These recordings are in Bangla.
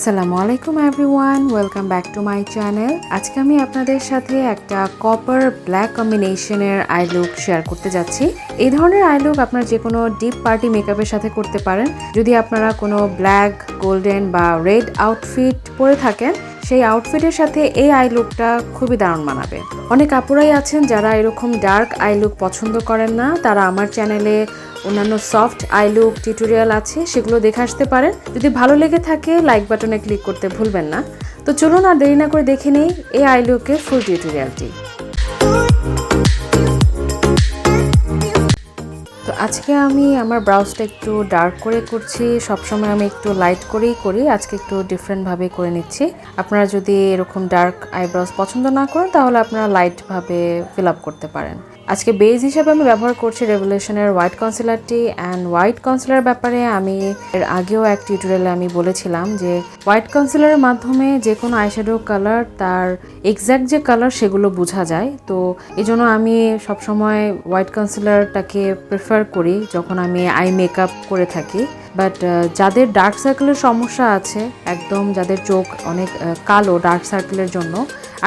আসসালামু আলাইকুম everyone, welcome back to my channel. আজকে আমি আপনাদের সাথে একটা কপার ব্ল্যাক কম্বিনেশনের আই লুক শেয়ার করতে যাচ্ছি। এই ধরনের আই লুক আপনারা যে কোনো ডিপ পার্টি মেকআপের সাথে করতে পারেন। যদি আপনারা কোনো ব্ল্যাক, গোল্ডেন বা রেড আউটফিট পরে থাকেন, সেই আউটফিটের সাথে এই আই লুকটা খুবই দারুণ মানাবে। অনেক আপুরাই আছেন যারা এরকম ডার্ক আই লুক পছন্দ করেন না, তারা আমার চ্যানেলে অন্যান্য সফট আই লুক টিউটোরিয়াল আছে, সেগুলো দেখে আসতে পারেন। যদি ভালো লেগে থাকে লাইক বাটনে ক্লিক করতে ভুলবেন না। তো চলুন আর দেরি না করে দেখে নেই এই আই লুকের ফুল টিউটোরিয়ালটি। তো আজকে আমি আমার ব্রাউজটা একটু ডার্ক করে করছি। সবসময় আমি একটু লাইট করেই করি, আজকে একটু ডিফারেন্টভাবে করে নিচ্ছি। আপনারা যদি এরকম ডার্ক আইব্রাউজ পছন্দ না করেন তাহলে আপনারা লাইটভাবে ফিল আপ করতে পারেন। আজকে বেজ হিসেবে আমি ব্যবহার করছি রেভলিউশনের হোয়াইট কনসিলারটি। অ্যান্ড হোয়াইট কনসিলার ব্যাপারে আমি এর আগেও এক টিউটোরিয়ালে আমি বলেছিলাম যে হোয়াইট কনসিলারের মাধ্যমে যে কোনো আইশ্যাডো কালার তার এক্স্যাক্ট যে কালার সেগুলো বোঝা যায়। তো এই জন্য আমি সবসময় হোয়াইট কনসিলারটাকে প্রেফার করি যখন আমি আই মেকআপ করে থাকি। বাট যাদের ডার্ক সার্কেলের সমস্যা আছে, একদম যাদের চোখ অনেক কালো ডার্ক সার্কেলের জন্য,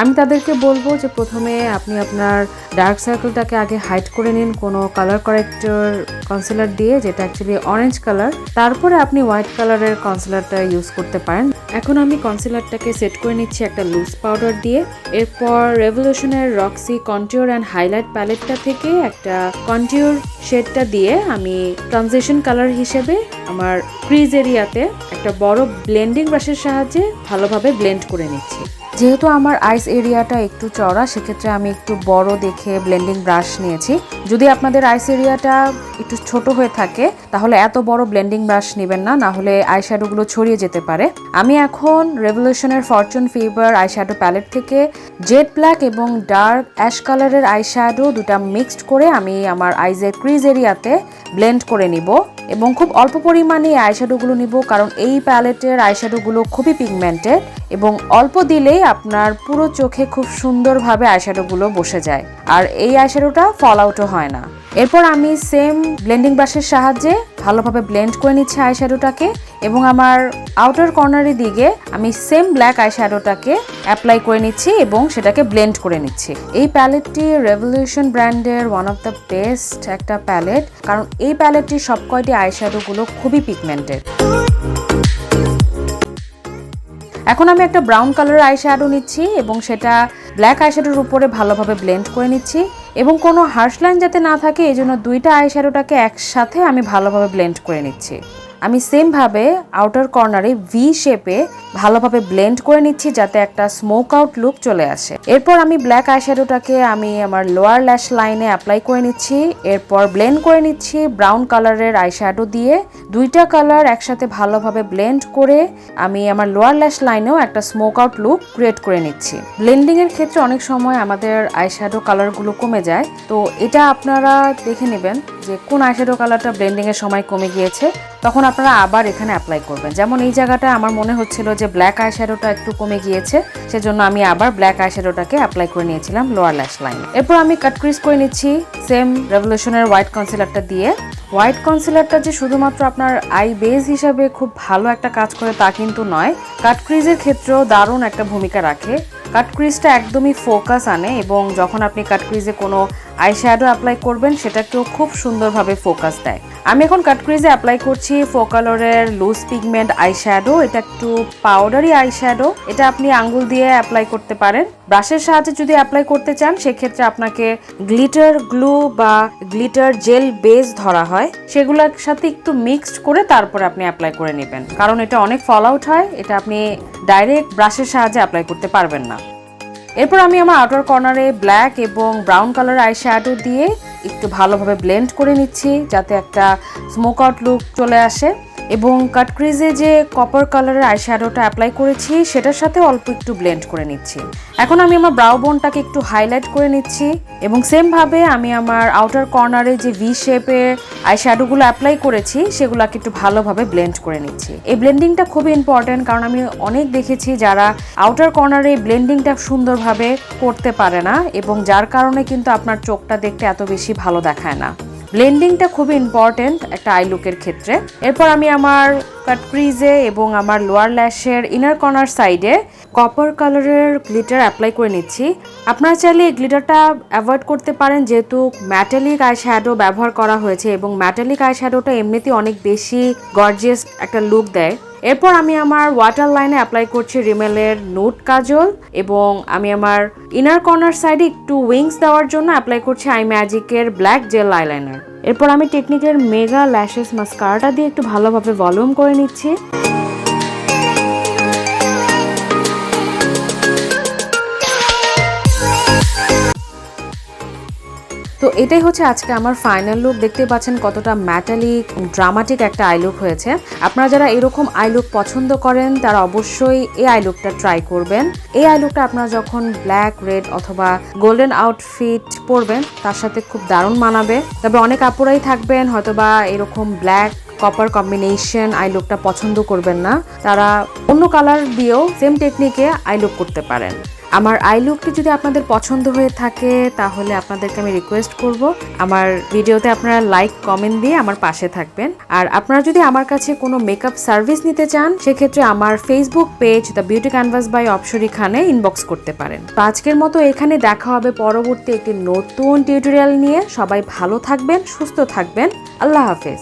আমি তাদেরকে বলবো যে প্রথমে আপনি আপনার ডার্ক সার্কেলটাকে আগে হাইড করে নিন কোনো কালার কারেক্টর কনসিলার দিয়ে, যেটা অ্যাকচুয়ালি অরেঞ্জ কালার। তারপরে আপনি হোয়াইট কালারের কনসিলারটা ইউজ করতে পারেন। এখন আমি কনসিলারটাকে সেট করে নিচ্ছি একটা লুজ পাউডার দিয়ে। এরপর রেভলিউশনের রক্সি কন্টিউর অ্যান্ড হাইলাইট প্যালেটটা থেকে একটা কন্টিউর শেডটা দিয়ে আমি ট্রানজিশন কালার হিসেবে আমার ক্রিজ এরিয়াতে একটা বড় ব্লেন্ডিং ব্রাশের সাহায্যে ভালোভাবে ব্লেন্ড করে নিচ্ছি। যেহেতু আমার আইস এরিয়াটা একটু চওড়া, সেক্ষেত্রে আমি একটু বড় দেখে ব্লেন্ডিং ব্রাশ নিয়েছি। যদি আপনাদের আইস এরিয়াটা একটু ছোট হয়ে থাকে তাহলে এত বড় ব্লেন্ডিং ব্রাশ নেবেন না, না হলে আইশ্যাডোগুলো ছড়িয়ে যেতে পারে। আমি এখন রেভলিউশনের ফরচুন ফেভার আইশ্যাডো প্যালেট থেকে জেড ব্ল্যাক এবং ডার্ক অ্যাশ কালারের আইশ্যাডো দুটা মিক্সড করে আমি আমার আইজের ক্রিজ এরিয়াতে ব্লেন্ড করে নিব। এবং খুব অল্প পরিমাণে এই আইশ্যাডোগুলো নিব, কারণ এই প্যালেটের আইশ্যাডোগুলো খুবই পিগমেন্টেড এবং অল্প দিলেই আপনার পুরো চোখে খুব সুন্দরভাবে আইশ্যাডোগুলো বসে যায়, আর এই আইশ্যাডোটা ফল আউটও হয় না। এরপর আমি সেম ব্লেন্ডিং ব্রাশের সাহায্যে ভালোভাবে ব্লেন্ড করে নিচ্ছি আইশ্যাডোটাকে এবং আমার আউটার কর্নারের দিকে আমি সেম ব্ল্যাক আইশ্যাডোটাকে অ্যাপ্লাই করে নিচ্ছি এবং সেটাকে ব্লেন্ড করে নিচ্ছি। এই প্যালেটটি রেভলিউশন ব্র্যান্ডের ওয়ান অফ দ্য বেস্ট একটা প্যালেট, কারণ এই প্যালেটটির সব কয়টি আইশ্যাডোগুলো খুবই পিগমেন্টেড। এখন আমি একটা ব্রাউন কালারের আইশ্যাডো নিচ্ছি এবং সেটা ব্ল্যাক আইশ্যাডোর উপরে ভালোভাবে ব্লেন্ড করে নিচ্ছি এবং কোনো হার্শ লাইন যাতে না থাকে এই জন্য দুইটা আইশ্যাডোটাকে একসাথে আমি ভালোভাবে ব্লেন্ড করে নিচ্ছি। আমি সেমভাবে আউটার কর্নারে ভি শেপে ভালোভাবে ব্লেন্ড করে নিচ্ছি যাতে একটা স্মোক আউট লুক চলে আসে। এরপর আমি ব্ল্যাক আইশ্যাডোটাকে আমি আমার লোয়ার ল্যাশ লাইনে অ্যাপ্লাই করে নিচ্ছি। এরপর ব্লেন্ড করে নিচ্ছি ব্রাউন কালারের আইশ্যাডো দিয়ে। দুইটা কালার একসাথে ভালোভাবে ব্লেন্ড করে আমি আমার লোয়ার ল্যাশ লাইনেও একটা স্মোক আউট লুক ক্রিয়েট করে নিচ্ছি। ব্লেন্ডিং এর ক্ষেত্রে অনেক সময় আমাদের আইশ্যাডো কালারগুলো কমে যায়, তো এটা আপনারা দেখে নেবেন যে কোন আইশ্যাডো কালারটা ব্লেন্ডিং এর সময় কমে গিয়েছে, তখন আপনারা আবার এখানে অ্যাপ্লাই করবেন। যেমন এই জায়গাটা আমার মনে হচ্ছিল যে ব্ল্যাক আইশ্যাডোটা একটু কমে গিয়েছে, সেজন্য আমি আবার ব্ল্যাক আইশ্যাডোটাকে অ্যাপ্লাই করে নিয়েছিলাম লোয়ার ল্যাশ লাইন। এরপর আমি কাট ক্রিজ করে নিচ্ছি সেম রেভলিউশনের হোয়াইট কনসিলারটা দিয়ে। হোয়াইট কনসিলারটা যে শুধুমাত্র আপনার আই বেস হিসাবে খুব ভালো একটা কাজ করে তা কিন্তু নয়, কাট ক্রিজের ক্ষেত্রেও দারুণ একটা ভূমিকা রাখে। কাট ক্রিজটা একদমই ফোকাস আনে এবং যখন আপনি কাট ক্রিজে কোনো আইশ্যাডো অ্যাপ্লাই করবেন সেটাকেও খুব সুন্দরভাবে ফোকাস দেয়। আমি এখন কাট ক্রিজে অ্যাপ্লাই করছি ফোকালরের লুজ পিগমেন্ট আইশ্যাডো। এটা একটু পাউডারি আইশ্যাডো, এটা আপনি আঙ্গুল দিয়ে অ্যাপ্লাই করতে পারেন। ব্রাশের সাহায্যে যদি অ্যাপ্লাই করতে চান সেক্ষেত্রে আপনাকে গ্লিটার গ্লু বা গ্লিটার জেল বেস ধরা হয়, সেগুলোর সাথে একটু মিক্সড করে তারপরে আপনি অ্যাপ্লাই করে নেবেন, কারণ এটা অনেক ফল আউট হয়, এটা আপনি ডাইরেক্ট ব্রাশের সাহায্যে অ্যাপ্লাই করতে পারবেন না। এরপর আমি আমার আউটার কর্নারে ব্ল্যাক এবং ব্রাউন কালার আইশ্যাডো দিয়ে একটু ভালোভাবে ব্লেন্ড করে নিচ্ছি যাতে একটা স্মোক আউট লুক চলে আসে এবং কাট ক্রিজে যে কপার কালারের আইশ্যাডোটা অ্যাপ্লাই করেছি সেটার সাথে অল্প একটু ব্লেন্ড করে নিচ্ছি। এখন আমি আমার ব্রাউ বোনটাকে একটু হাইলাইট করে নিচ্ছি এবং সেমভাবে আমি আমার আউটার কর্নারে যে ভি শেপে আইশ্যাডোগুলো অ্যাপ্লাই করেছি সেগুলোকে একটু ভালোভাবে ব্লেন্ড করে নিচ্ছি। এই ব্লেন্ডিংটা খুবই ইম্পর্টেন্ট, কারণ আমি অনেক দেখেছি যারা আউটার কর্নারে ব্লেন্ডিংটা সুন্দরভাবে করতে পারে না এবং যার কারণে কিন্তু আপনার চোখটা দেখতে এত বেশি ভালো দেখায় না। ব্লেন্ডিংটা খুবই ইম্পর্টেন্ট একটা আই লুকের ক্ষেত্রে। এরপর আমি আমার কাট ক্রিজে এবং আমার লোয়ার ল্যাশের ইনার কর্নার সাইডে কপার কালারের গ্লিটার অ্যাপ্লাই করে নিচ্ছি। আপনারা চাইলে এই গ্লিটারটা অ্যাভয়েড করতে পারেন, যেহেতু ম্যাটালিক আই শ্যাডো ব্যবহার করা হয়েছে এবং ম্যাটালিক আই শ্যাডোটা এমনিতেই অনেক বেশি গর্জিয়াস একটা লুক দেয়। এরপর আমি আমার ওয়াটার লাইনে অ্যাপ্লাই করছি রিমেলের নুট কাজল এবং আমি আমার ইনার কর্নার সাইডে একটু উইংস দেওয়ার জন্য অ্যাপ্লাই করছি আই ম্যাজিকের ব্ল্যাক জেল আইলাইনার। এরপর আমি টেকনিকের মেগা ল্যাশেস মাস্কারাটা দিয়ে একটু ভালোভাবে ভলিউম করে নিচ্ছি। তো এটাই হচ্ছে আজকে আমার ফাইনাল লুক। দেখতে পাচ্ছেন কতটা ম্যাটালিক ড্রামাটিক একটা আই লুক হয়েছে। আপনারা যারা এরকম আই লুক পছন্দ করেন তারা অবশ্যই এই আই লুকটা ট্রাই করবেন। এই আই লুকটা আপনারা যখন ব্ল্যাক, রেড অথবা গোল্ডেন আউটফিট পরবেন তার সাথে খুব দারুণ মানাবে। তবে অনেক আপুরাই থাকবেন হয়তোবা এরকম ব্ল্যাক কপার কম্বিনেশন আই লুকটা পছন্দ করবেন না, তারা অন্য কালার দিয়েও সেম টেকনিকে আই লুক করতে পারেন। আমার আই লুকটি যদি আপনাদের পছন্দ হয়ে থাকে তাহলে আপনাদেরকে আমি রিকোয়েস্ট করব আমার ভিডিওতে আপনারা লাইক কমেন্ট দিয়ে আমার পাশে থাকবেন। আর আপনারা যদি আমার কাছে কোনো মেকআপ সার্ভিস নিতে চান সেক্ষেত্রে আমার Facebook page the beauty canvas by অপসরি খানে ইনবক্স করতে পারেন। তো আজকের মতো এখানে দেখা হবে পরবর্তী একটি নতুন টিউটোরিয়াল নিয়ে। সবাই ভালো থাকবেন, সুস্থ থাকবেন। আল্লাহ হাফেজ।